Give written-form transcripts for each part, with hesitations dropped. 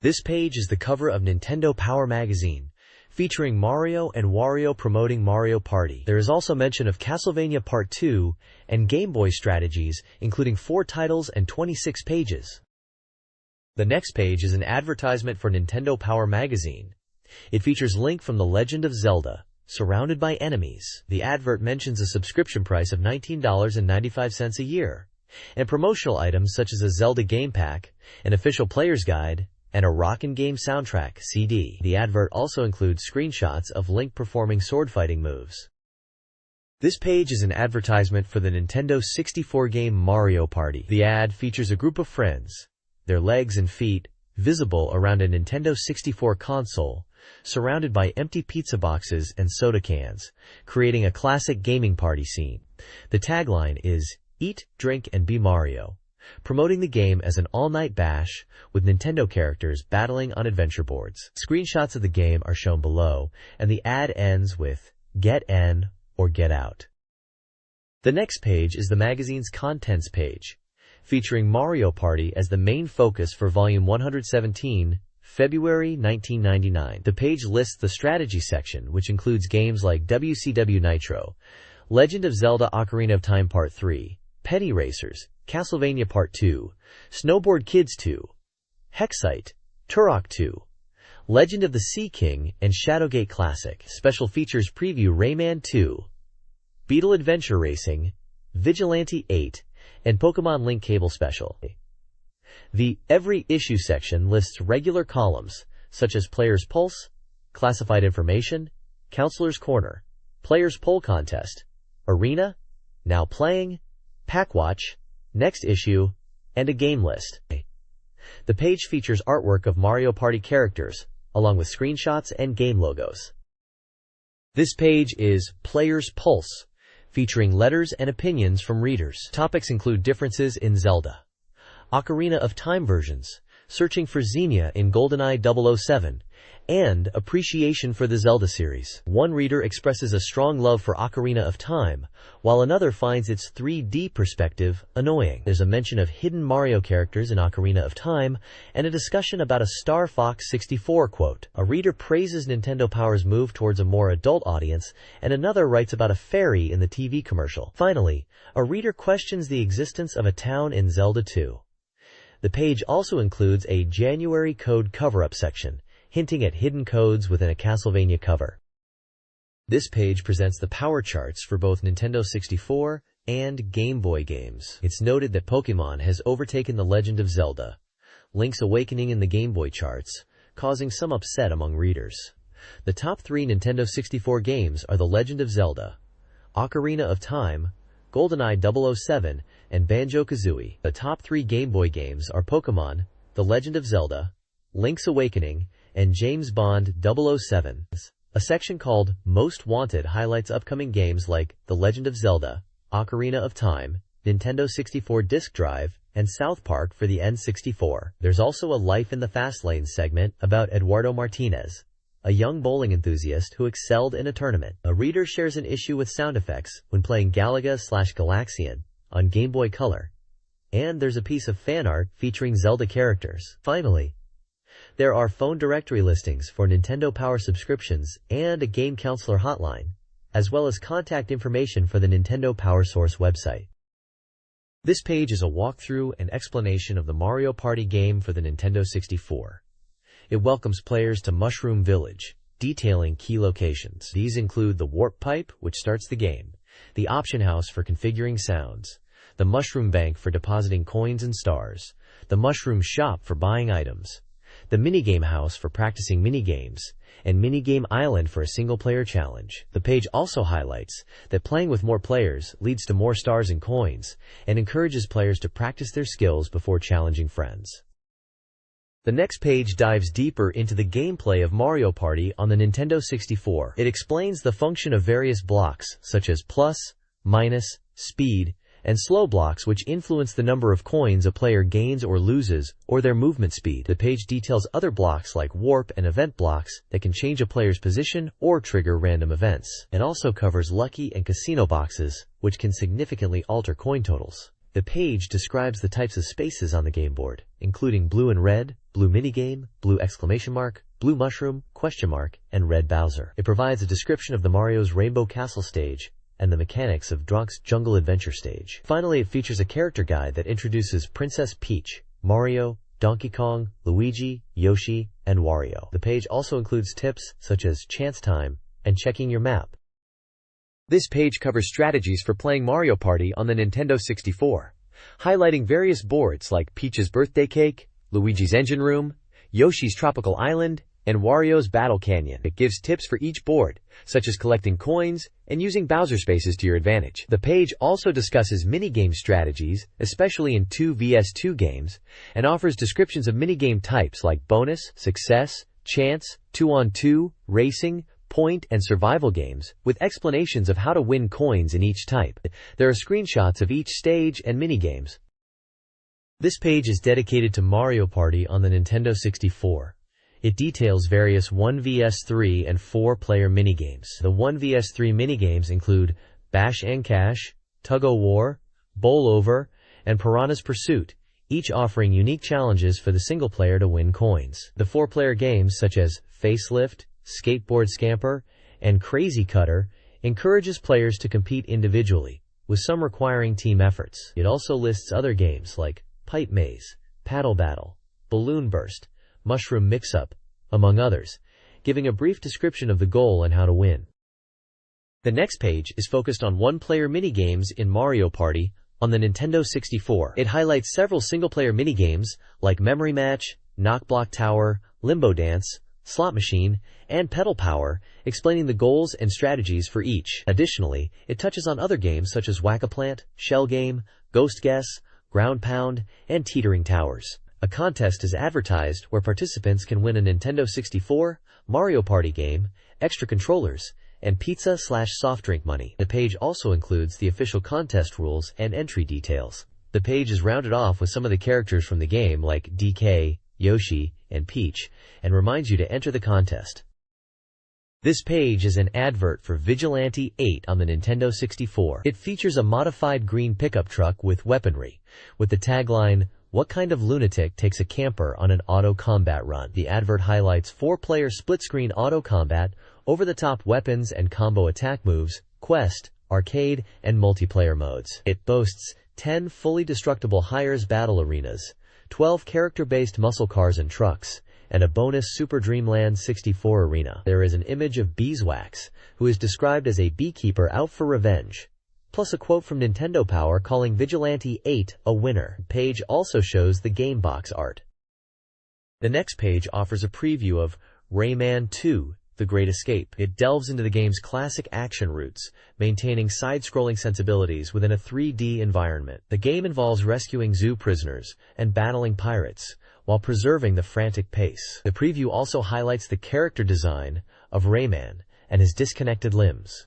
This page is the cover of Nintendo Power Magazine, featuring Mario and Wario promoting Mario Party. There is also mention of Castlevania Part 2 and Game Boy strategies, including 4 titles and 26 pages. The next page is an advertisement for Nintendo Power Magazine. It features Link from The Legend of Zelda, surrounded by enemies. The advert mentions a subscription price of $19.95 a year, and promotional items such as a Zelda game pack, an official player's guide, and a Rockin' Game soundtrack CD. The advert also includes screenshots of Link performing sword fighting moves. This page is an advertisement for the Nintendo 64 game Mario Party. The ad features a group of friends, their legs and feet visible around a Nintendo 64 console, surrounded by empty pizza boxes and soda cans, creating a classic gaming party scene. The tagline is, "Eat, drink, and be Mario," promoting the game as an all-night bash with Nintendo characters battling on adventure boards. Screenshots of the game are shown below, and the ad ends with, "Get in or get out." The next page is the magazine's contents page, featuring Mario Party as the main focus for Volume 117, February 1999. The page lists the strategy section, which includes games like WCW Nitro, Legend of Zelda Ocarina of Time Part 3, Penny Racers, Castlevania Part 2, Snowboard Kids 2, Hexite, Turok 2, Legend of the Sea King, and Shadowgate Classic. Special features preview Rayman 2, Beetle Adventure Racing, Vigilante 8, and Pokemon Link Cable Special. The Every Issue section lists regular columns, such as Player's Pulse, Classified Information, Counselor's Corner, Player's Poll Contest, Arena, Now Playing, Pack Watch, Next Issue, and a game list. The page features artwork of Mario Party characters, along with screenshots and game logos. This page is Player's Pulse, featuring letters and opinions from readers. Topics include differences in Zelda, Ocarina of Time versions, searching for Xenia in GoldenEye 007, and appreciation for the Zelda series. One reader expresses a strong love for Ocarina of Time, while another finds its 3D perspective annoying. There's a mention of hidden Mario characters in Ocarina of Time, and a discussion about a Star Fox 64 quote. A reader praises Nintendo Power's move towards a more adult audience, and another writes about a fairy in the TV commercial. Finally, a reader questions the existence of a town in Zelda 2. The page also includes a January code cover-up section, hinting at hidden codes within a Castlevania cover. This page presents the power charts for both Nintendo 64 and Game Boy games. It's noted that Pokémon has overtaken The Legend of Zelda, Link's Awakening in the Game Boy charts, causing some upset among readers. The top 3 Nintendo 64 games are The Legend of Zelda, Ocarina of Time, GoldenEye 007, and Banjo-Kazooie. The top 3 Game Boy games are Pokémon, The Legend of Zelda, Link's Awakening, and James Bond 007. A section called Most Wanted highlights upcoming games like The Legend of Zelda, Ocarina of Time, Nintendo 64 Disk Drive, and South Park for the N64. There's also a Life in the Fast Lane segment about Eduardo Martinez, a young bowling enthusiast who excelled in a tournament. A reader shares an issue with sound effects when playing Galaga/Galaxian on Game Boy Color. And there's a piece of fan art featuring Zelda characters. Finally, there are phone directory listings for Nintendo Power subscriptions and a game counselor hotline, as well as contact information for the Nintendo Power Source website. This page is a walkthrough and explanation of the Mario Party game for the Nintendo 64. It welcomes players to Mushroom Village, detailing key locations. These include the Warp Pipe, which starts the game, the Option House for configuring sounds, the Mushroom Bank for depositing coins and stars, the Mushroom Shop for buying items, the Minigame House for practicing minigames, and Minigame Island for a single-player challenge. The page also highlights that playing with more players leads to more stars and coins, and encourages players to practice their skills before challenging friends. The next page dives deeper into the gameplay of Mario Party on the Nintendo 64. It explains the function of various blocks, such as plus, minus, speed, and slow blocks, which influence the number of coins a player gains or loses, or their movement speed. The page details other blocks like warp and event blocks that can change a player's position or trigger random events. It also covers lucky and casino boxes, which can significantly alter coin totals. The page describes the types of spaces on the game board, including blue and red, blue minigame, blue exclamation mark, blue mushroom, question mark, and red Bowser. It provides a description of the Mario's Rainbow Castle stage and the mechanics of Dronk's Jungle Adventure stage. Finally, it features a character guide that introduces Princess Peach, Mario, Donkey Kong, Luigi, Yoshi, and Wario. The page also includes tips such as chance time and checking your map. This page covers strategies for playing Mario Party on the Nintendo 64, highlighting various boards like Peach's Birthday Cake, Luigi's Engine Room, Yoshi's Tropical Island, and Wario's Battle Canyon. It gives tips for each board, such as collecting coins and using Bowser spaces to your advantage. The page also discusses minigame strategies, especially in 2vs2 games, and offers descriptions of minigame types like bonus, success, chance, 2-on-2, racing, point, and survival games, with explanations of how to win coins in each type. There are screenshots of each stage and minigames. This page is dedicated to Mario Party on the Nintendo 64. It details various 1vs3 and 4-player minigames. The 1vs3 minigames include Bash and Cash, Tug-O-War, Bowl Over, and Piranha's Pursuit, each offering unique challenges for the single player to win coins. The 4-player games such as Facelift, Skateboard Scamper, and Crazy Cutter encourages players to compete individually, with some requiring team efforts. It also lists other games like Pipe Maze, Paddle Battle, Balloon Burst, Mushroom Mix-Up, among others, giving a brief description of the goal and how to win. The next page is focused on one-player minigames in Mario Party on the Nintendo 64. It highlights several single-player minigames like Memory Match, Knock Block Tower, Limbo Dance, Slot Machine, and Pedal Power, explaining the goals and strategies for each. Additionally, it touches on other games such as Whack-A-Plant, Shell Game, Ghost Guess, Ground Pound, and Teetering Towers. A contest is advertised where participants can win a Nintendo 64, Mario Party game, extra controllers, and pizza/soft drink money. The page also includes the official contest rules and entry details. The page is rounded off with some of the characters from the game like DK, Yoshi, and Peach, and reminds you to enter the contest. This page is an advert for Vigilante 8 on the Nintendo 64. It features a modified green pickup truck with weaponry, with the tagline, "What kind of lunatic takes a camper on an auto combat run?" The advert highlights 4-player split-screen auto combat, over-the-top weapons and combo attack moves, quest, arcade, and multiplayer modes. It boasts 10 fully destructible hires battle arenas, 12 character-based muscle cars and trucks, and a bonus Super Dreamland 64 arena. There is an image of Beeswax, who is described as a beekeeper out for revenge, plus a quote from Nintendo Power calling Vigilante 8 a winner. The page also shows the game box art. The next page offers a preview of Rayman 2: The Great Escape. It delves into the game's classic action roots, maintaining side-scrolling sensibilities within a 3D environment. The game involves rescuing zoo prisoners and battling pirates, while preserving the frantic pace. The preview also highlights the character design of Rayman and his disconnected limbs.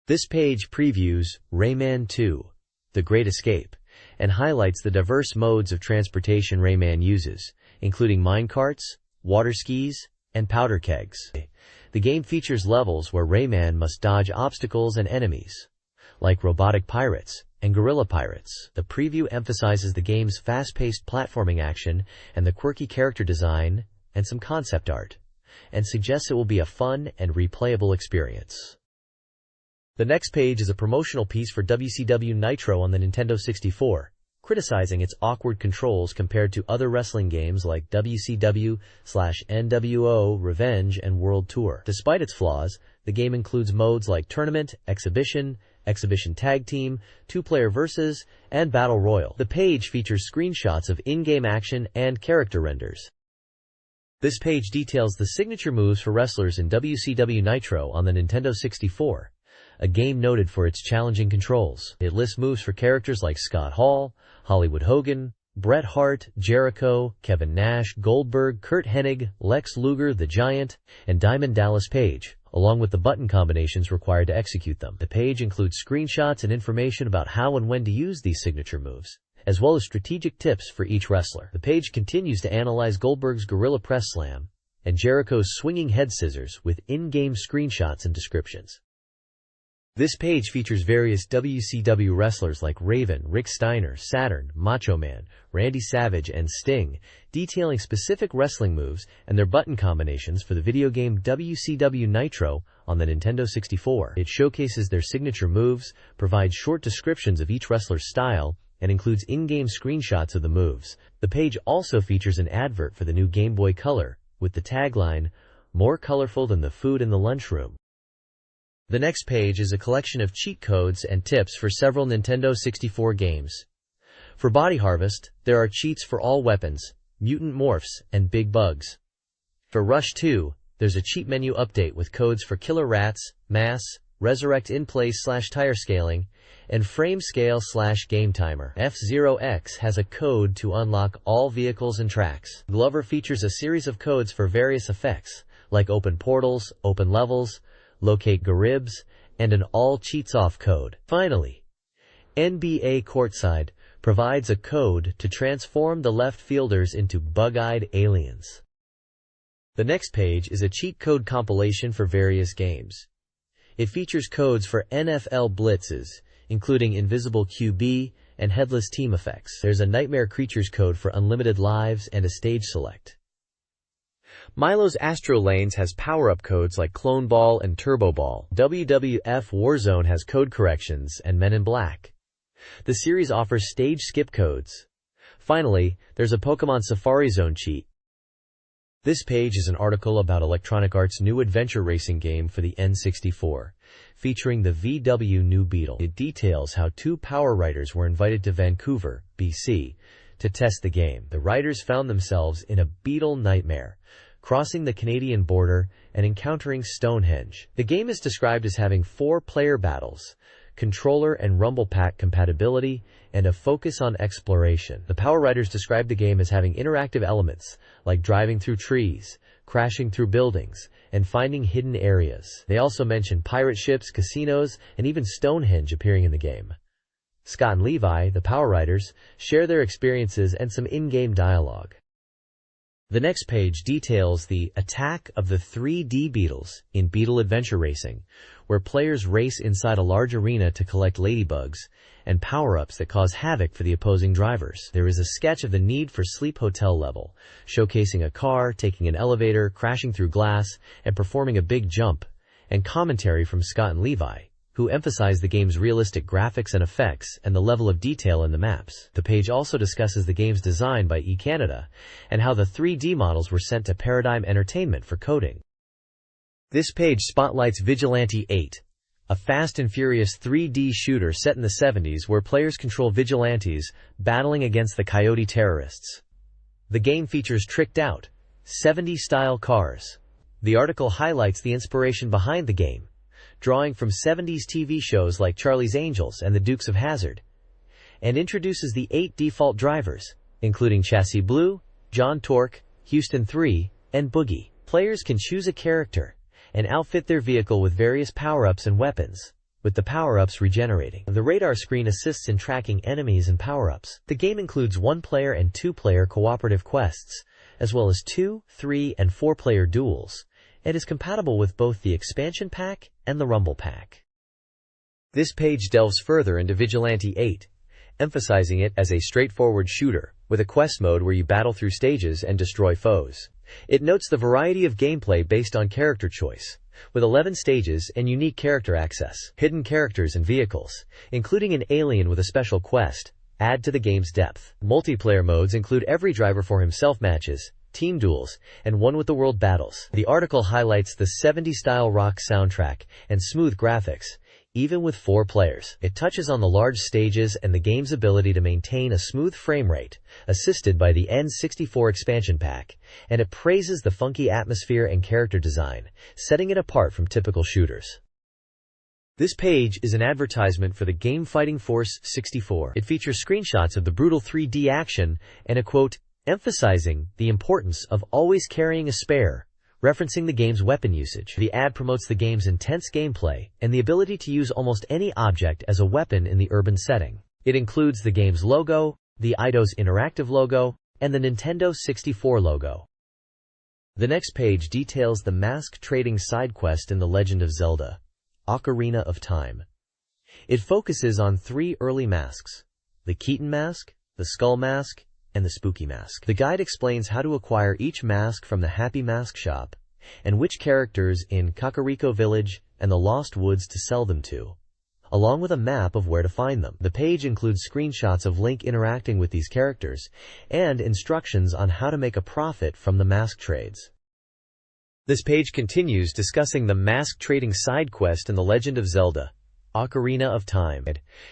This page previews Rayman 2: The Great Escape, and highlights the diverse modes of transportation Rayman uses, including minecarts, water skis, and powder kegs. The game features levels where Rayman must dodge obstacles and enemies, like robotic pirates and gorilla pirates. The preview emphasizes the game's fast-paced platforming action and the quirky character design and some concept art, and suggests it will be a fun and replayable experience. The next page is a promotional piece for WCW Nitro on the Nintendo 64, criticizing its awkward controls compared to other wrestling games like WCW/NWO, Revenge, and World Tour. Despite its flaws, the game includes modes like Tournament, Exhibition, Exhibition Tag Team, 2-player versus, and Battle Royal. The page features screenshots of in-game action and character renders. This page details the signature moves for wrestlers in WCW Nitro on the Nintendo 64, a game noted for its challenging controls. It lists moves for characters like Scott Hall, Hollywood Hogan, Bret Hart, Jericho, Kevin Nash, Goldberg, Kurt Hennig, Lex Luger, The Giant, and Diamond Dallas Page, along with the button combinations required to execute them. The page includes screenshots and information about how and when to use these signature moves, as well as strategic tips for each wrestler. The page continues to analyze Goldberg's Gorilla Press Slam and Jericho's swinging head scissors with in-game screenshots and descriptions. This page features various WCW wrestlers like Raven, Rick Steiner, Saturn, Macho Man, Randy Savage, and Sting, detailing specific wrestling moves and their button combinations for the video game WCW Nitro on the Nintendo 64. It showcases their signature moves, provides short descriptions of each wrestler's style, and includes in-game screenshots of the moves. The page also features an advert for the new Game Boy Color, with the tagline, "More colorful than the food in the lunchroom." The next page is a collection of cheat codes and tips for several Nintendo 64 games. For Body Harvest, there are cheats for all weapons, mutant morphs, and big bugs. For Rush 2, there's a cheat menu update with codes for Killer Rats, Mass, Resurrect in Place/Tire Scaling, and Frame Scale/Game Timer. F-Zero X has a code to unlock all vehicles and tracks. Glover features a series of codes for various effects, like open portals, open levels, locate Garibs, and an all cheats off code. Finally, NBA Courtside provides a code to transform the left fielders into bug-eyed aliens. The next page is a cheat code compilation for various games. It features codes for NFL blitzes, including Invisible QB and Headless Team effects. There's a Nightmare Creatures code for unlimited lives and a stage select. Milo's Astro Lanes has power-up codes like Clone Ball and Turbo Ball. WWF Warzone has code corrections and Men in Black. The series offers stage skip codes. Finally, there's a Pokemon Safari Zone cheat. This page is an article about Electronic Arts' new adventure racing game for the N64, featuring the VW New Beetle. It details how two power riders were invited to Vancouver, BC, to test the game. The riders found themselves in a beetle nightmare, crossing the Canadian border and encountering Stonehenge. The game is described as having 4 player battles, controller and rumble pack compatibility, and a focus on exploration. The Power Riders described the game as having interactive elements, like driving through trees, crashing through buildings, and finding hidden areas. They also mentioned pirate ships, casinos, and even Stonehenge appearing in the game. Scott and Levi, the Power Riders, share their experiences and some in-game dialogue. The next page details the attack of the 3D Beetles in Beetle Adventure Racing, where players race inside a large arena to collect ladybugs and power-ups that cause havoc for the opposing drivers. There is a sketch of the Need for Sleep hotel level, showcasing a car taking an elevator, crashing through glass, and performing a big jump, and commentary from Scott and Levi, who emphasize the game's realistic graphics and effects and the level of detail in the maps. The page also discusses the game's design by eCanada and how the 3D models were sent to Paradigm Entertainment for coding. This page spotlights Vigilante 8, a fast and furious 3D shooter set in the 70s where players control vigilantes battling against the Coyote terrorists. The game features tricked-out, 70s-style cars. The article highlights the inspiration behind the game, drawing from 70s TV shows like Charlie's Angels and the Dukes of Hazzard, and introduces the 8 default drivers, including Chassis Blue, John Torque, Houston 3, and Boogie. Players can choose a character and outfit their vehicle with various power-ups and weapons, with the power-ups regenerating. The radar screen assists in tracking enemies and power-ups. The game includes 1-player and 2-player cooperative quests, as well as 2, 3, and 4-player duels, and is compatible with both the expansion pack and the rumble pack. This page delves further into Vigilante 8, emphasizing it as a straightforward shooter, with a quest mode where you battle through stages and destroy foes. It notes the variety of gameplay based on character choice, with 11 stages and unique character access. Hidden characters and vehicles, including an alien with a special quest, add to the game's depth. Multiplayer modes include every driver for himself matches, team duels, and one-with-the-world battles. The article highlights the 70s-style rock soundtrack and smooth graphics, even with 4 players. It touches on the large stages and the game's ability to maintain a smooth frame rate, assisted by the N64 expansion pack, and it praises the funky atmosphere and character design, setting it apart from typical shooters. This page is an advertisement for the game Fighting Force 64. It features screenshots of the brutal 3D action and a quote, emphasizing the importance of always carrying a spare, referencing the game's weapon usage. The ad promotes the game's intense gameplay and the ability to use almost any object as a weapon in the urban setting. It includes the game's logo, the Eidos Interactive logo, and the Nintendo 64 logo. The next page details the mask trading side quest in The Legend of Zelda: Ocarina of Time. It focuses on 3 early masks: the Keaton Mask, the Skull Mask, and the Spooky Mask. The guide explains how to acquire each mask from the Happy Mask shop, and which characters in Kakariko Village and the Lost Woods to sell them to, along with a map of where to find them. The page includes screenshots of Link interacting with these characters, and instructions on how to make a profit from the mask trades. This page continues discussing the mask trading side quest in The Legend of Zelda: Ocarina of Time.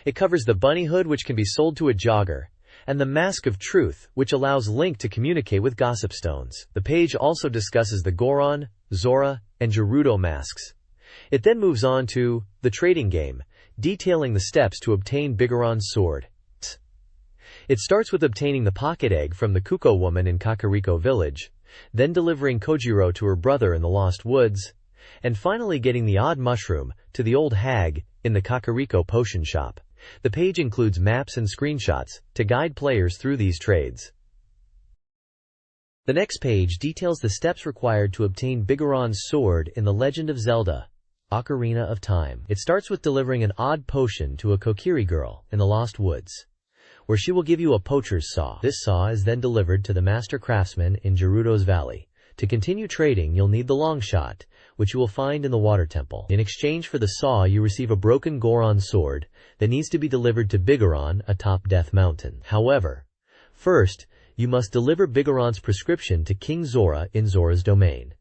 It covers the bunny hood, which can be sold to a jogger, and the Mask of Truth, which allows Link to communicate with Gossip Stones. The page also discusses the Goron, Zora, and Gerudo masks. It then moves on to the trading game, detailing the steps to obtain Bigoron's sword. It starts with obtaining the pocket egg from the Kuko woman in Kakariko Village, then delivering Kojiro to her brother in the Lost Woods, and finally getting the odd mushroom to the old hag in the Kakariko potion shop. The page includes maps and screenshots to guide players through these trades. The next page details the steps required to obtain Bigoron's sword in The Legend of Zelda: Ocarina of Time. It starts with delivering an odd potion to a Kokiri girl in the Lost Woods, where she will give you a poacher's saw. This saw is then delivered to the master craftsman in Gerudo's Valley. To continue trading, you'll need the long shot, which you will find in the Water Temple. In exchange for the saw, you receive a broken Goron sword that needs to be delivered to Bigoron atop Death Mountain. However, first, you must deliver Bigoron's prescription to King Zora in Zora's domain.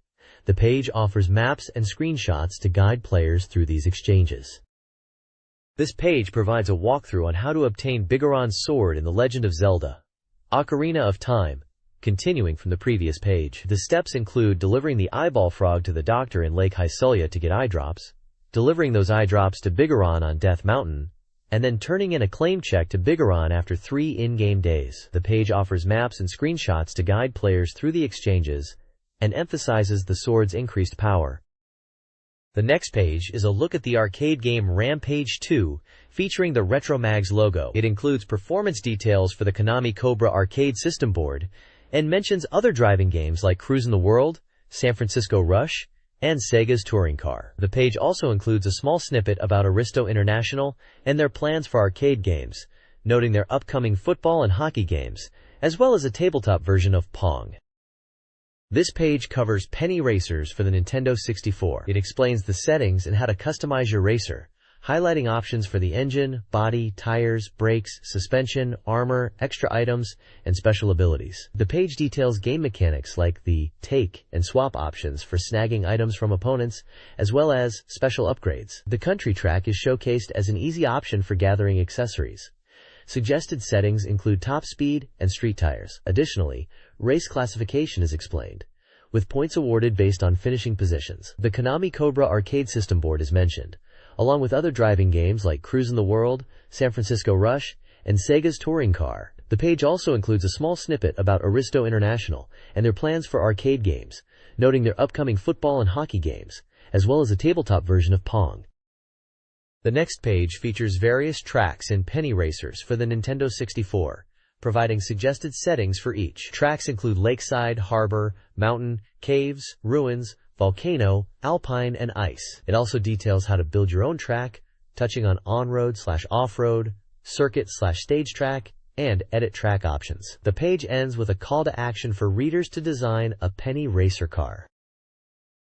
The page offers maps and screenshots to guide players through these exchanges. This page provides a walkthrough on how to obtain Bigoron's sword in The Legend of Zelda: Ocarina of Time. Continuing from the previous page, the steps include delivering the eyeball frog to the doctor in Lake Hycelia to get eye drops, delivering those eye drops to Bigoron on Death Mountain, and then turning in a claim check to Bigoron after 3 in-game days. The page offers maps and screenshots to guide players through the exchanges and emphasizes the sword's increased power. The next page is a look at the arcade game Rampage 2, featuring the Retro Mags logo. It includes performance details for the Konami Cobra arcade system board, and mentions other driving games like Cruisin' the World, San Francisco Rush, and Sega's Touring Car. The page also includes a small snippet about Aristo International and their plans for arcade games, noting their upcoming football and hockey games, as well as a tabletop version of Pong. This page covers Penny Racers for the Nintendo 64. It explains the settings and how to customize your racer, highlighting options for the engine, body, tires, brakes, suspension, armor, extra items, and special abilities. The page details game mechanics like the take and swap options for snagging items from opponents, as well as special upgrades. The country track is showcased as an easy option for gathering accessories. Suggested settings include top speed and street tires. Additionally, race classification is explained, with points awarded based on finishing positions. The Konami Cobra arcade system board is mentioned, along with other driving games like Cruisin' the World, San Francisco Rush, and Sega's Touring Car. The page also includes a small snippet about Aristo International and their plans for arcade games, noting their upcoming football and hockey games, as well as a tabletop version of Pong. The next page features various tracks in Penny Racers for the Nintendo 64, providing suggested settings for each. Tracks include lakeside, harbor, mountain, caves, ruins, volcano, alpine, and ice. It also details how to build your own track, touching on on-road/off-road, circuit/stage track, and edit track options. The page ends with a call to action for readers to design a Penny Racer car.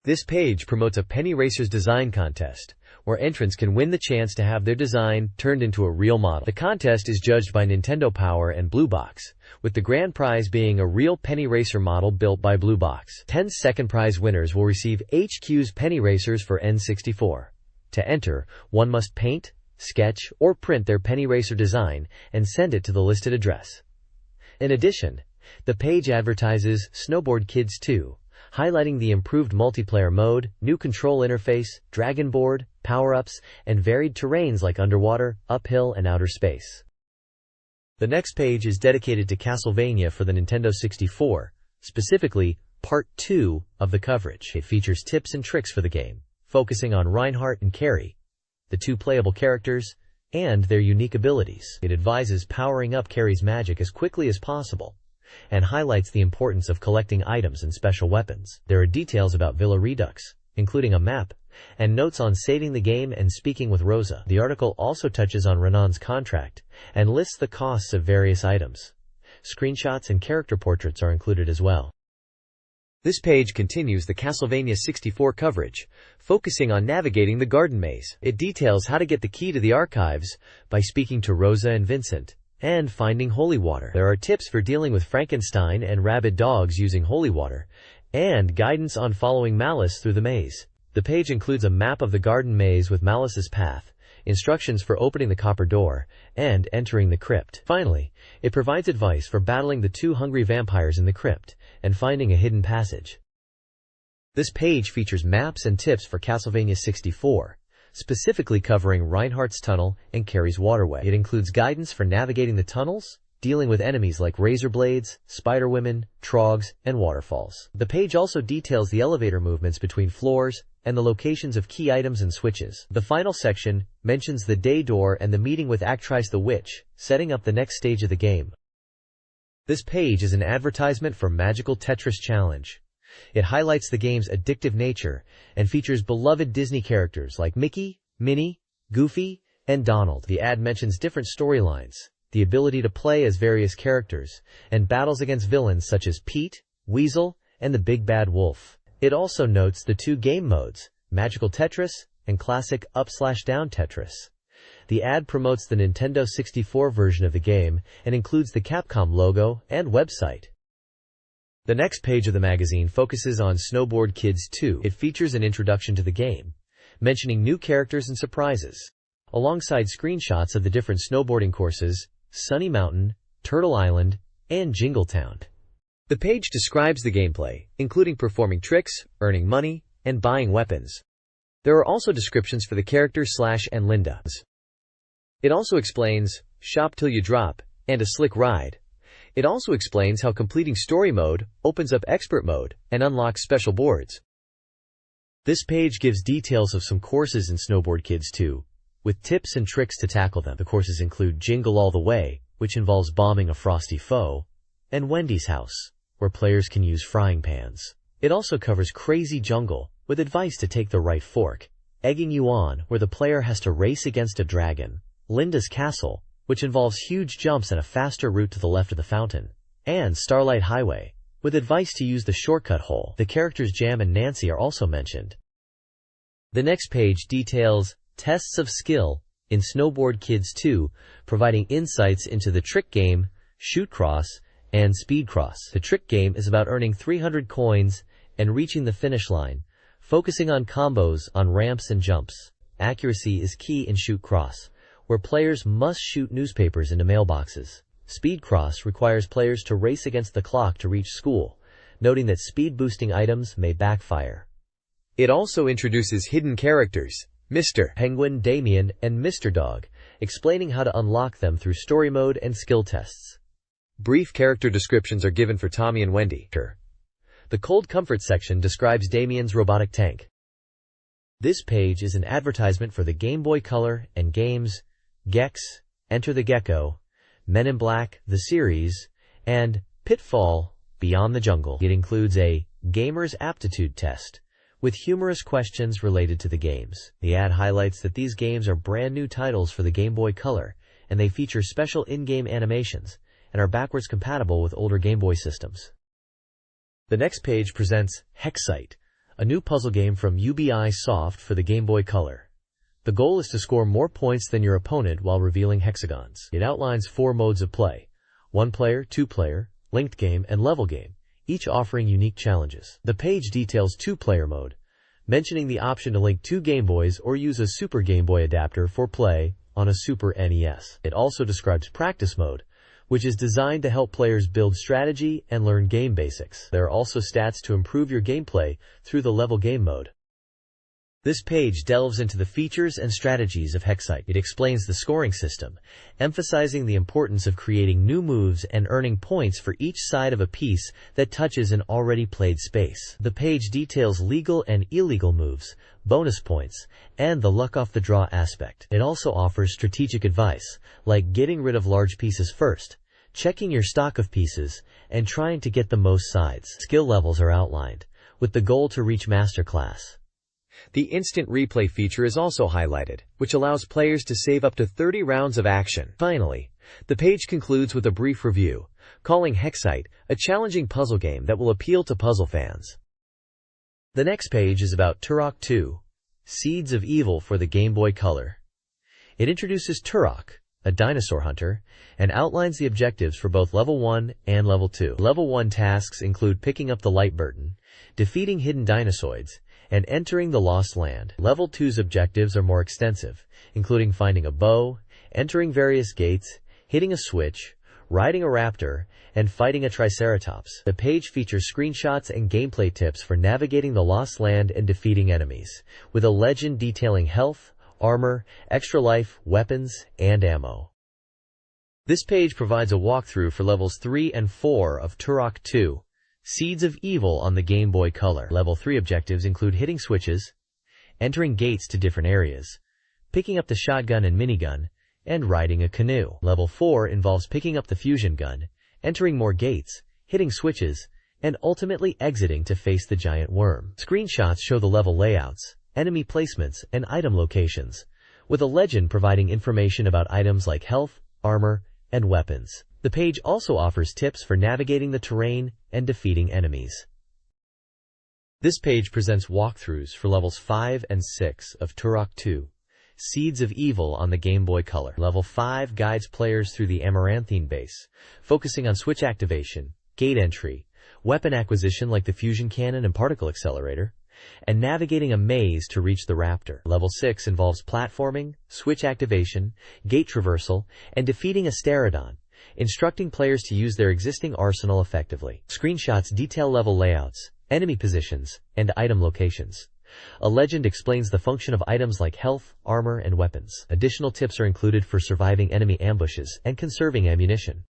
This page promotes a Penny Racers design contest, where entrants can win the chance to have their design turned into a real model. The contest is judged by Nintendo Power and Blue Box, with the grand prize being a real Penny Racer model built by Blue Box. 10 second prize winners will receive HQ's Penny Racers for N64. To enter, one must paint, sketch, or print their Penny Racer design and send it to the listed address. In addition, the page advertises Snowboard Kids 2, highlighting the improved multiplayer mode, new control interface, Dragon Board, power-ups, and varied terrains like underwater, uphill, and outer space. The next page is dedicated to Castlevania for the Nintendo 64, specifically Part 2 of the coverage. It features tips and tricks for the game, focusing on Reinhardt and Carrie, the 2 playable characters, and their unique abilities. It advises powering up Carrie's magic as quickly as possible, and highlights the importance of collecting items and special weapons. There are details about Villa Redux, including a map, and notes on saving the game and speaking with Rosa. The article also touches on Renan's contract and lists the costs of various items. Screenshots and character portraits are included as well. This page continues the Castlevania 64 coverage, focusing on navigating the garden maze. It details how to get the key to the archives by speaking to Rosa and Vincent, and finding holy water. There are tips for dealing with Frankenstein and rabid dogs using holy water, and guidance on following Malice through the maze. The page includes a map of the garden maze with Malice's path, instructions for opening the copper door, and entering the crypt. Finally, it provides advice for battling the 2 hungry vampires in the crypt, and finding a hidden passage. This page features maps and tips for Castlevania 64, specifically covering Reinhardt's Tunnel and Carrie's Waterway. It includes guidance for navigating the tunnels, dealing with enemies like razor blades, spider women, trogs, and waterfalls. The page also details the elevator movements between floors and the locations of key items and switches. The final section mentions the day door and the meeting with Actrice the Witch, setting up the next stage of the game. This page is an advertisement for Magical Tetris Challenge. It highlights the game's addictive nature and features beloved Disney characters like Mickey, Minnie, Goofy, and Donald. The ad mentions different storylines, the ability to play as various characters, and battles against villains such as Pete, Weasel, and the Big Bad Wolf. It also notes the 2 game modes, Magical Tetris and Classic Up/Down Tetris. The ad promotes the Nintendo 64 version of the game and includes the Capcom logo and website. The next page of the magazine focuses on Snowboard Kids 2. It features an introduction to the game, mentioning new characters and surprises, alongside screenshots of the different snowboarding courses, Sunny Mountain, Turtle Island, and Jingletown. The page describes the gameplay, including performing tricks, earning money, and buying weapons. There are also descriptions for the characters Slash and Linda. It also explains Shop Till You Drop and a slick ride. It also explains how completing story mode opens up expert mode and unlocks special boards. This page gives details of some courses in Snowboard Kids 2, with tips and tricks to tackle them. The courses include Jingle All the Way, which involves bombing a frosty foe, and Wendy's House, where players can use frying pans. It also covers Crazy Jungle, with advice to take the right fork, Egging You On, where the player has to race against a dragon, Linda's Castle, which involves huge jumps and a faster route to the left of the fountain, and Starlight Highway, with advice to use the shortcut hole. The characters Jam and Nancy are also mentioned. The next page details tests of skill in Snowboard Kids 2, providing insights into the trick game, Shoot Cross, and Speed Cross. The trick game is about earning 300 coins and reaching the finish line, focusing on combos on ramps and jumps. Accuracy is key in Shoot Cross, where players must shoot newspapers into mailboxes. Speed Cross requires players to race against the clock to reach school, noting that speed-boosting items may backfire. It also introduces hidden characters, Mr. Penguin, Damien, and Mr. Dog, explaining how to unlock them through story mode and skill tests. Brief character descriptions are given for Tommy and Wendy. The Cold Comfort section describes Damien's robotic tank. This page is an advertisement for the Game Boy Color and games Gex, Enter the Gecko, Men in Black, the series, and Pitfall, Beyond the Jungle. It includes a gamer's aptitude test, with humorous questions related to the games. The ad highlights that these games are brand new titles for the Game Boy Color, and they feature special in-game animations, and are backwards compatible with older Game Boy systems. The next page presents Hexite, a new puzzle game from UBI Soft for the Game Boy Color. The goal is to score more points than your opponent while revealing hexagons. It outlines 4 modes of play: 1-player, 2-player, linked game, and level game, each offering unique challenges. The page details 2-player mode, mentioning the option to link 2 Game Boys or use a Super Game Boy adapter for play on a Super NES. It also describes practice mode, which is designed to help players build strategy and learn game basics. There are also stats to improve your gameplay through the level game mode. This page delves into the features and strategies of Hexite. It explains the scoring system, emphasizing the importance of creating new moves and earning points for each side of a piece that touches an already played space. The page details legal and illegal moves, bonus points, and the luck off the draw aspect. It also offers strategic advice, like getting rid of large pieces first, checking your stock of pieces, and trying to get the most sides. Skill levels are outlined, with the goal to reach Master Class. The instant replay feature is also highlighted, which allows players to save up to 30 rounds of action. Finally, the page concludes with a brief review, calling Hexite a challenging puzzle game that will appeal to puzzle fans. The next page is about Turok 2, Seeds of Evil for the Game Boy Color. It introduces Turok, a dinosaur hunter, and outlines the objectives for both Level 1 and Level 2. Level 1 tasks include picking up the light burden, defeating hidden dinosaurs, and entering the Lost Land. Level 2's objectives are more extensive, including finding a bow, entering various gates, hitting a switch, riding a raptor, and fighting a triceratops. The page features screenshots and gameplay tips for navigating the Lost Land and defeating enemies, with a legend detailing health, armor, extra life, weapons, and ammo. This page provides a walkthrough for levels 3 and 4 of Turok 2, Seeds of Evil on the Game Boy Color. Level 3 objectives include hitting switches, entering gates to different areas, picking up the shotgun and minigun, and riding a canoe. Level 4 involves picking up the fusion gun, entering more gates, hitting switches, and ultimately exiting to face the giant worm. Screenshots show the level layouts, enemy placements, and item locations, with a legend providing information about items like health, armor, and weapons. The page also offers tips for navigating the terrain and defeating enemies. This page presents walkthroughs for levels 5 and 6 of Turok 2, Seeds of Evil on the Game Boy Color. Level 5 guides players through the Amaranthine base, focusing on switch activation, gate entry, weapon acquisition like the fusion cannon and particle accelerator, and navigating a maze to reach the raptor. Level 6 involves platforming, switch activation, gate traversal, and defeating a Sterodon, instructing players to use their existing arsenal effectively. Screenshots detail level layouts, enemy positions, and item locations. A legend explains the function of items like health, armor, and weapons. Additional tips are included for surviving enemy ambushes and conserving ammunition.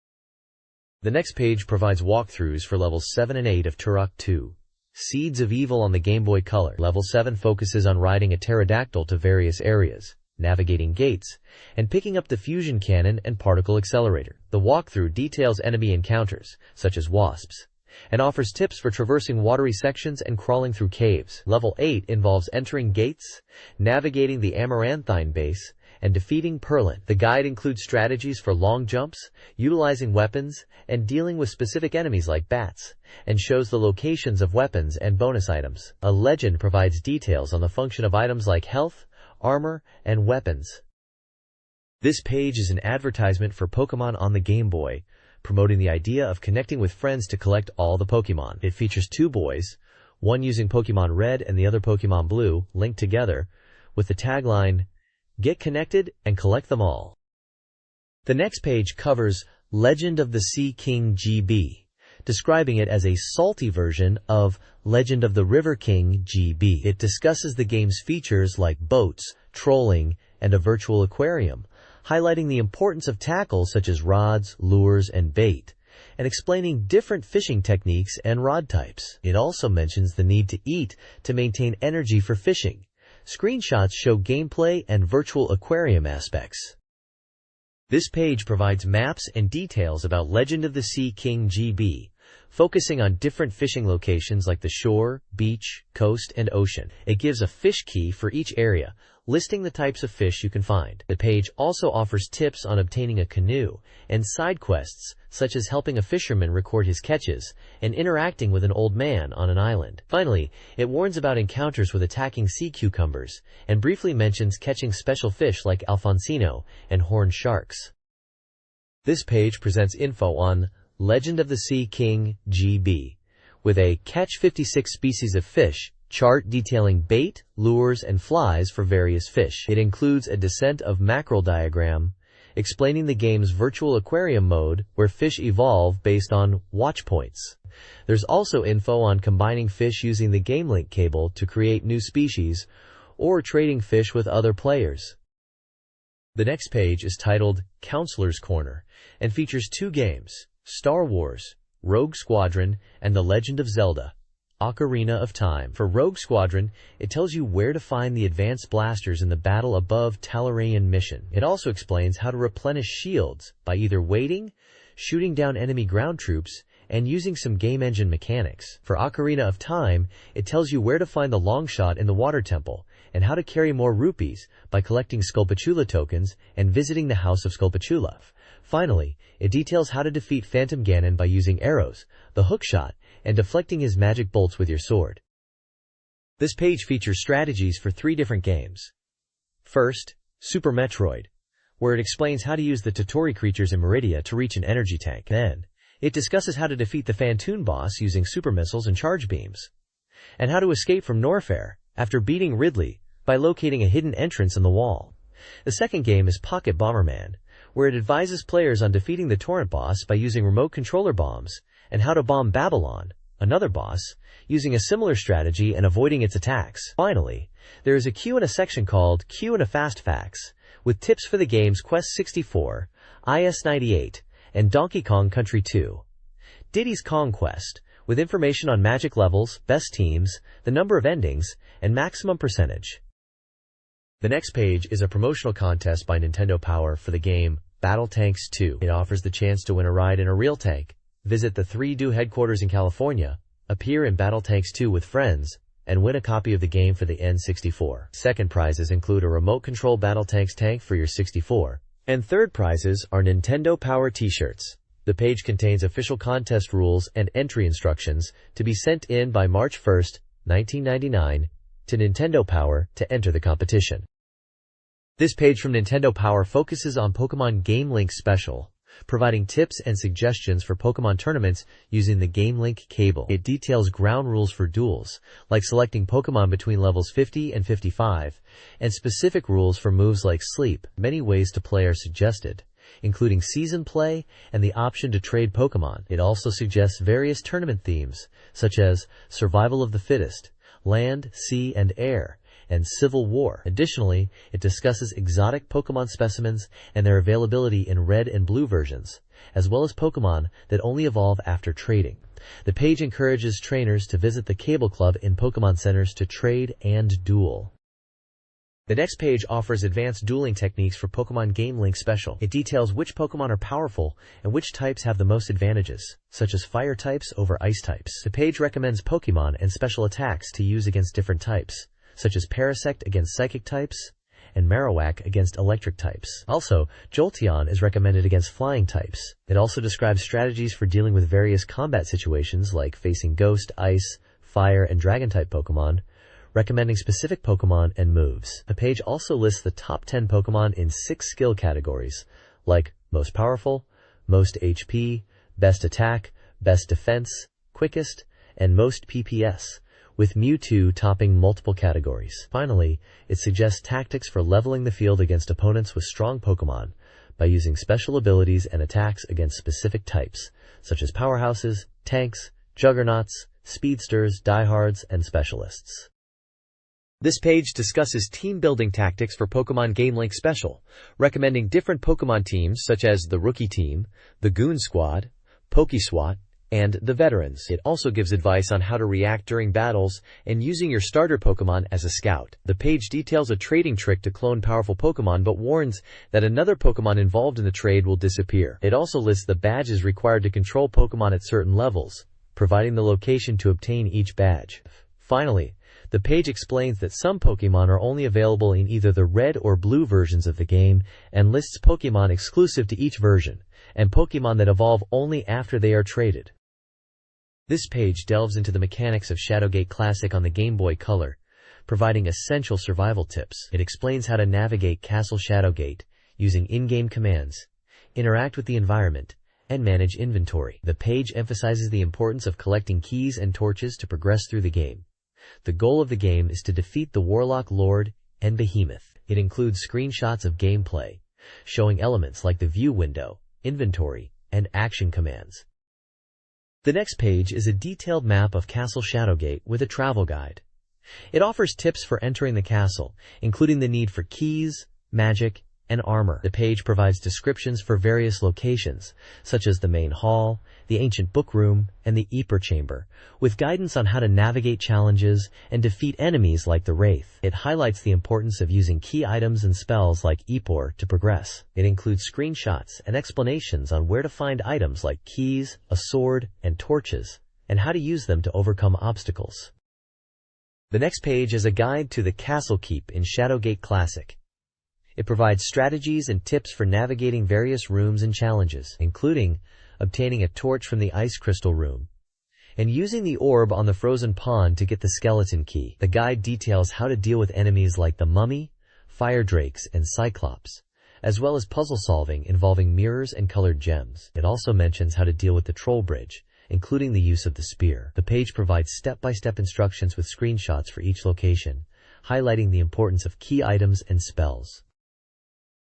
The next page provides walkthroughs for levels 7 and 8 of Turok 2, Seeds of Evil on the Game Boy Color. Level 7 focuses on riding a pterodactyl to various areas, navigating gates, and picking up the fusion cannon and particle accelerator. The walkthrough details enemy encounters, such as wasps, and offers tips for traversing watery sections and crawling through caves. Level 8 involves entering gates, navigating the Amaranthine base, and defeating Perlin. The guide includes strategies for long jumps, utilizing weapons, and dealing with specific enemies like bats, and shows the locations of weapons and bonus items. A legend provides details on the function of items like health, armor, and weapons. This page is an advertisement for Pokemon on the Game Boy, promoting the idea of connecting with friends to collect all the Pokemon. It features two boys, one using Pokemon Red and the other Pokemon Blue, linked together, with the tagline, "Get connected and collect them all." The next page covers Legend of the Sea King GB, describing it as a salty version of Legend of the River King GB. It discusses the game's features like boats, trolling, and a virtual aquarium, highlighting the importance of tackles such as rods, lures, and bait, and explaining different fishing techniques and rod types. It also mentions the need to eat to maintain energy for fishing. Screenshots show gameplay and virtual aquarium aspects. This page provides maps and details about Legend of the Sea King GB, focusing on different fishing locations like the shore, beach, coast, and ocean. It gives a fish key for each area, listing the types of fish you can find. The page also offers tips on obtaining a canoe and side quests, such as helping a fisherman record his catches and interacting with an old man on an island. Finally, it warns about encounters with attacking sea cucumbers and briefly mentions catching special fish like Alfonsino and horned sharks. This page presents info on Legend of the Sea King GB, with a Catch 56 Species of Fish chart detailing bait, lures, and flies for various fish. It includes a descent of mackerel diagram, explaining the game's virtual aquarium mode where fish evolve based on watch points. There's also info on combining fish using the GameLink cable to create new species, or trading fish with other players. The next page is titled Counselor's Corner and features two games, Star Wars, Rogue Squadron, and The Legend of Zelda, Ocarina of Time. For Rogue Squadron, it tells you where to find the advanced blasters in the Battle Above Talarian mission. It also explains how to replenish shields by either waiting, shooting down enemy ground troops, and using some game engine mechanics. For Ocarina of Time, it tells you where to find the long shot in the water temple, and how to carry more rupees by collecting Sculptula tokens and visiting the House of Sculptula. Finally, it details how to defeat Phantom Ganon by using arrows, the hookshot, and deflecting his magic bolts with your sword. This page features strategies for 3 different games. First, Super Metroid, where it explains how to use the Totori creatures in Meridia to reach an energy tank. Then, it discusses how to defeat the Phantoon boss using super missiles and charge beams, and how to escape from Norfair after beating Ridley by locating a hidden entrance in the wall. The second game is Pocket Bomberman, where it advises players on defeating the Torrent boss by using remote controller bombs, and how to bomb Babylon, another boss, using a similar strategy and avoiding its attacks. Finally, there is a Q and A section called Q and A Fast Facts, with tips for the games Quest 64, IS-98, and Donkey Kong Country 2. Diddy's Kong Quest, with information on magic levels, best teams, the number of endings, and maximum percentage. The next page is a promotional contest by Nintendo Power for the game Battle Tanks 2. It offers the chance to win a ride in a real tank, visit the 3Do headquarters in California, appear in Battle Tanks 2 with friends, and win a copy of the game for the N64. Second prizes include a remote control Battle Tanks tank for your 64, and third prizes are Nintendo Power t-shirts. The page contains official contest rules and entry instructions to be sent in by March 1, 1999, to Nintendo Power to enter the competition. This page from Nintendo Power focuses on Pokemon Game Link Special, providing tips and suggestions for Pokemon tournaments using the Game Link cable. It details ground rules for duels, like selecting Pokemon between levels 50 and 55, and specific rules for moves like Sleep. Many ways to play are suggested, including season play and the option to trade Pokemon. It also suggests various tournament themes, such as Survival of the Fittest, Land, Sea, and Air, and Civil War. Additionally, it discusses exotic Pokemon specimens and their availability in red and blue versions, as well as Pokemon that only evolve after trading. The page encourages trainers to visit the Cable Club in Pokemon centers to trade and duel. The next page offers advanced dueling techniques for Pokemon Game Link Special. It details which Pokemon are powerful and which types have the most advantages, such as fire types over ice types. The page recommends Pokemon and special attacks to use against different types, such as Parasect against psychic types, and Marowak against electric types. Also, Jolteon is recommended against flying types. It also describes strategies for dealing with various combat situations like facing Ghost, Ice, Fire, and Dragon-type Pokemon, recommending specific Pokemon and moves. The page also lists the top 10 Pokemon in 6 skill categories, like Most Powerful, Most HP, Best Attack, Best Defense, Quickest, and Most PPS, with Mewtwo topping multiple categories. Finally, it suggests tactics for leveling the field against opponents with strong Pokemon by using special abilities and attacks against specific types, such as powerhouses, tanks, juggernauts, speedsters, diehards, and specialists. This page discusses team-building tactics for Pokemon Game Link Special, recommending different Pokemon teams such as the Rookie Team, the Goon Squad, PokeSWAT, and the Veterans. It also gives advice on how to react during battles and using your starter Pokemon as a scout. The page details a trading trick to clone powerful Pokemon but warns that another Pokemon involved in the trade will disappear. It also lists the badges required to control Pokemon at certain levels, providing the location to obtain each badge. Finally, the page explains that some Pokemon are only available in either the red or blue versions of the game and lists Pokemon exclusive to each version, and Pokemon that evolve only after they are traded. This page delves into the mechanics of Shadowgate Classic on the Game Boy Color, providing essential survival tips. It explains how to navigate Castle Shadowgate using in-game commands, interact with the environment, and manage inventory. The page emphasizes the importance of collecting keys and torches to progress through the game. The goal of the game is to defeat the Warlock Lord and Behemoth. It includes screenshots of gameplay, showing elements like the view window, inventory, and action commands. The next page is a detailed map of Castle Shadowgate with a travel guide. It offers tips for entering the castle, including the need for keys, magic, and armor. The page provides descriptions for various locations, such as the main hall, the ancient book room, and the Eeper chamber, with guidance on how to navigate challenges and defeat enemies like the Wraith. It highlights the importance of using key items and spells like Eepor to progress. It includes screenshots and explanations on where to find items like keys, a sword, and torches, and how to use them to overcome obstacles. The next page is a guide to the Castle Keep in Shadowgate Classic. It provides strategies and tips for navigating various rooms and challenges, including obtaining a torch from the Ice Crystal Room and using the orb on the Frozen Pond to get the Skeleton Key. The guide details how to deal with enemies like the Mummy, Fire Drakes, and Cyclops, as well as puzzle solving involving mirrors and colored gems. It also mentions how to deal with the Troll Bridge, including the use of the spear. The page provides step-by-step instructions with screenshots for each location, highlighting the importance of key items and spells.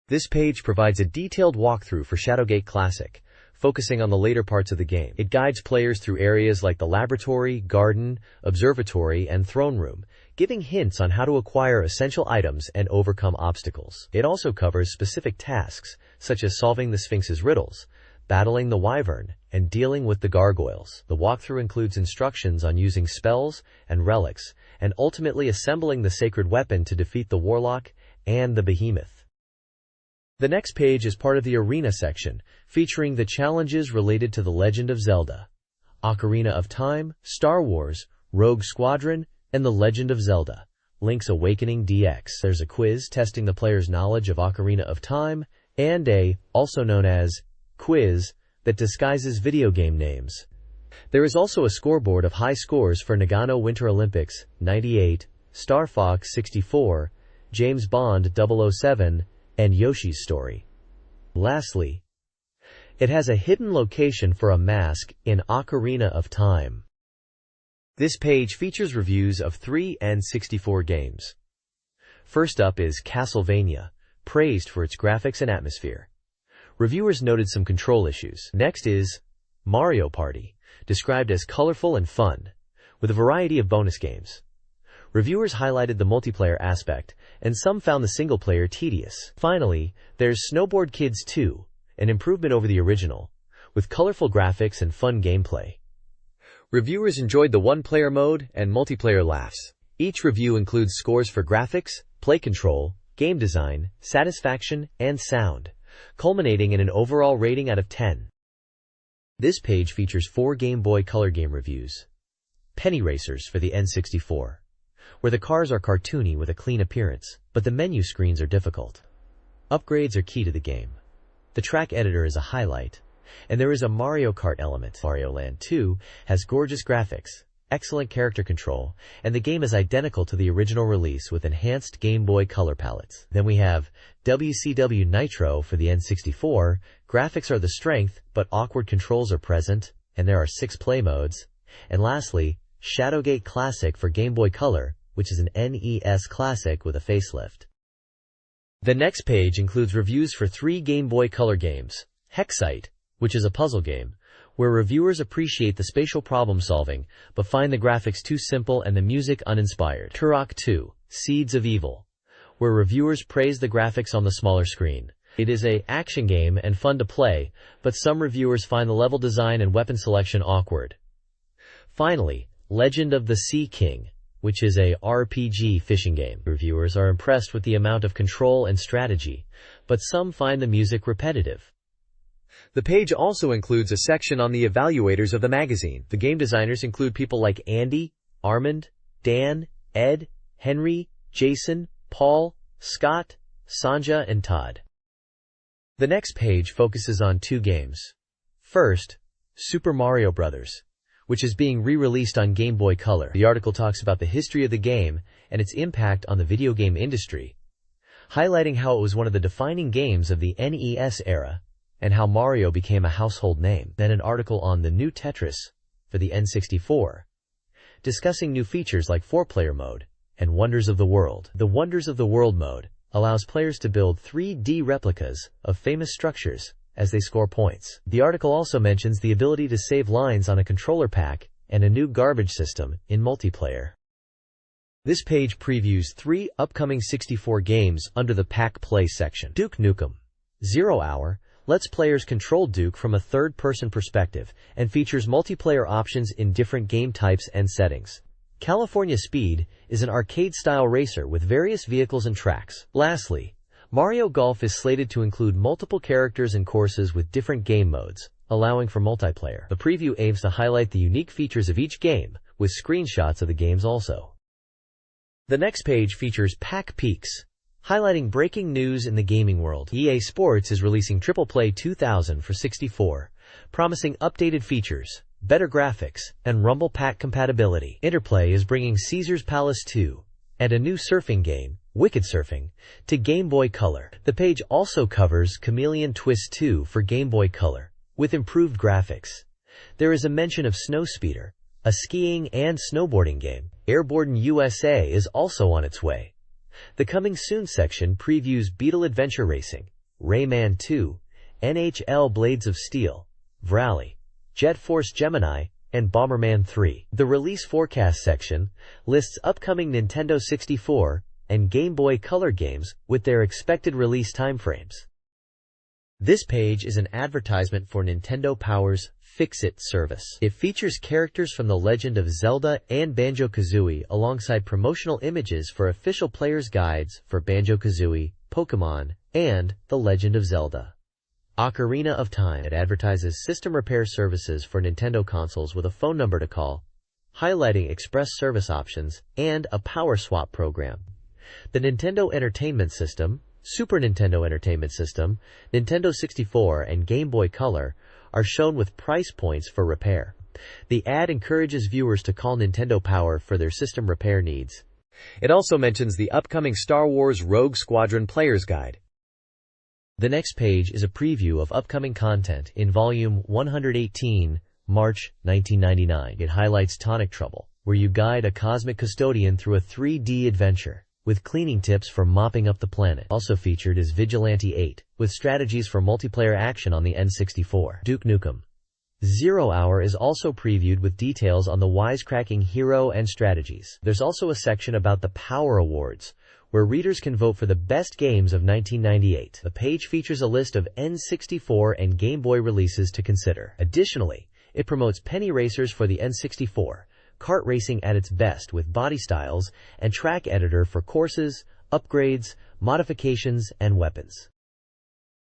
This page provides a detailed walkthrough for Shadowgate Classic, focusing on the later parts of the game. It guides players through areas like the laboratory, garden, observatory, and throne room, giving hints on how to acquire essential items and overcome obstacles. It also covers specific tasks, such as solving the Sphinx's riddles, battling the Wyvern, and dealing with the gargoyles. The walkthrough includes instructions on using spells and relics, and ultimately assembling the sacred weapon to defeat the Warlock and the Behemoth. The next page is part of the Arena section, featuring the challenges related to The Legend of Zelda, Ocarina of Time, Star Wars, Rogue Squadron, and The Legend of Zelda, Link's Awakening DX. There's a quiz testing the player's knowledge of Ocarina of Time, and also known as, quiz that disguises video game names. There is also a scoreboard of high scores for Nagano Winter Olympics, 98, Star Fox 64, James Bond 007, and Yoshi's Story. Lastly, it has a hidden location for a mask in Ocarina of Time. This page features reviews of 3 N64 games. First up is Castlevania, praised for its graphics and atmosphere. Reviewers noted some control issues. Next is Mario Party, described as colorful and fun, with a variety of bonus games. Reviewers highlighted the multiplayer aspect, and some found the single-player tedious. Finally, there's Snowboard Kids 2, an improvement over the original, with colorful graphics and fun gameplay. Reviewers enjoyed the one-player mode and multiplayer laughs. Each review includes scores for graphics, play control, game design, satisfaction, and sound, culminating in an overall rating out of 10. This page features 4 Game Boy Color game reviews. Penny Racers for the N64, where the cars are cartoony with a clean appearance, but the menu screens are difficult. Upgrades are key to the game. The track editor is a highlight, and there is a Mario Kart element. Mario Land 2 has gorgeous graphics, excellent character control, and the game is identical to the original release with enhanced Game Boy Color palettes. Then we have WCW Nitro for the N64. Graphics are the strength, but awkward controls are present, and there are 6 play modes. And lastly, Shadowgate Classic for Game Boy Color, which is an NES classic with a facelift. The next page includes reviews for 3 Game Boy Color games. Hexite, which is a puzzle game, where reviewers appreciate the spatial problem solving, but find the graphics too simple and the music uninspired. Turok 2, Seeds of Evil, where reviewers praise the graphics on the smaller screen. It is an action game and fun to play, but some reviewers find the level design and weapon selection awkward. Finally, Legend of the Sea King, which is a RPG fishing game. Reviewers are impressed with the amount of control and strategy, but some find the music repetitive. The page also includes a section on the evaluators of the magazine. The game designers include people like Andy, Armand, Dan, Ed, Henry, Jason, Paul, Scott, Sanja, and Todd. The next page focuses on 2 games. First, Super Mario Bros., which is being re-released on Game Boy Color. The article talks about the history of the game and its impact on the video game industry, highlighting how it was one of the defining games of the NES era and how Mario became a household name. Then an article on the new Tetris for the N64, discussing new features like 4-player mode and Wonders of the World. The Wonders of the World mode allows players to build 3D replicas of famous structures as they score points. The article also mentions the ability to save lines on a controller pack and a new garbage system in multiplayer. This page previews 3 upcoming 64 games under the Pack Play section. Duke Nukem 0 Hour lets players control Duke from a third-person perspective and features multiplayer options in different game types and settings. California Speed is an arcade-style racer with various vehicles and tracks. Lastly, Mario Golf is slated to include multiple characters and courses with different game modes, allowing for multiplayer. The preview aims to highlight the unique features of each game, with screenshots of the games also. The next page features Pack Peaks, highlighting breaking news in the gaming world. EA Sports is releasing Triple Play 2000 for 64, promising updated features, better graphics, and Rumble Pack compatibility. Interplay is bringing Caesar's Palace 2 and a new surfing game, Wicked Surfing, to Game Boy Color. The page also covers Chameleon Twist 2 for Game Boy Color, with improved graphics. There is a mention of Snowspeeder, a skiing and snowboarding game. Airborne USA is also on its way. The Coming Soon section previews Beetle Adventure Racing, Rayman 2, NHL Blades of Steel, Vrally, Jet Force Gemini, and Bomberman 3. The Release Forecast section lists upcoming Nintendo 64 and Game Boy Color games with their expected release timeframes. This page is an advertisement for Nintendo Power's Fix-It service. It features characters from The Legend of Zelda and Banjo-Kazooie alongside promotional images for official players' guides for Banjo-Kazooie, Pokémon, and The Legend of Zelda. Ocarina of Time. It advertises system repair services for Nintendo consoles with a phone number to call, highlighting express service options, and a power swap program. The Nintendo Entertainment System, Super Nintendo Entertainment System, Nintendo 64, and Game Boy Color are shown with price points for repair. The ad encourages viewers to call Nintendo Power for their system repair needs. It also mentions the upcoming Star Wars Rogue Squadron Player's Guide. The next page is a preview of upcoming content in Volume 118, March 1999. It highlights Tonic Trouble, where you guide a cosmic custodian through a 3D adventure, with cleaning tips for mopping up the planet. Also featured is Vigilante 8, with strategies for multiplayer action on the N64. Duke Nukem 0 Hour is also previewed with details on the wisecracking hero and strategies. There's also a section about the Power Awards, where readers can vote for the best games of 1998. The page features a list of N64 and Game Boy releases to consider. Additionally, it promotes penny racers for the N64, kart racing at its best with body styles, and track editor for courses, upgrades, modifications, and weapons.